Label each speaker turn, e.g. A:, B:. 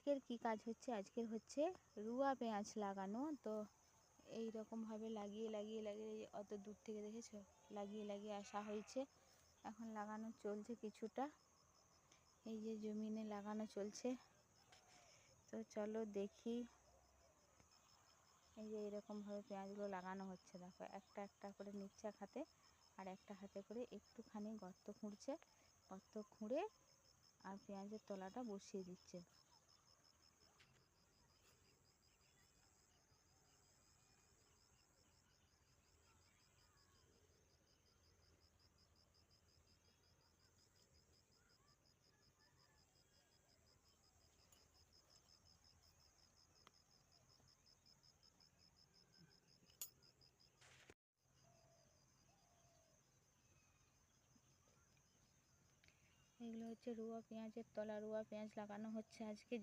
A: আজকের কি কাজ হচ্ছে, আজকের হচ্ছে রুয়া পেঁয়াজ লাগানো। তো এই রকমভাবে লাগিয়ে লাগিয়ে লাগিয়ে অত দূর থেকে দেখেছো লাগিয়ে লাগিয়ে আসা হয়েছে। এখন লাগানো চলছে কিছুটা, এই যে জমিনে লাগানো চলছে। তো চলো দেখি, এই যে এরকমভাবে পেঁয়াজগুলো লাগানো হচ্ছে। দেখো একটা একটা করে নিচ্ছে এক হাতে, আর একটা হাতে করে একটুখানি গর্ত খুঁড়ছে, গর্ত খুঁড়ে আর পেঁয়াজের তলাটা বসিয়ে দিচ্ছে। এগুলো হচ্ছে রুয়া পেঁয়াজের তলা, রুয়া পেঁয়াজ লাগানো হচ্ছে আজকে।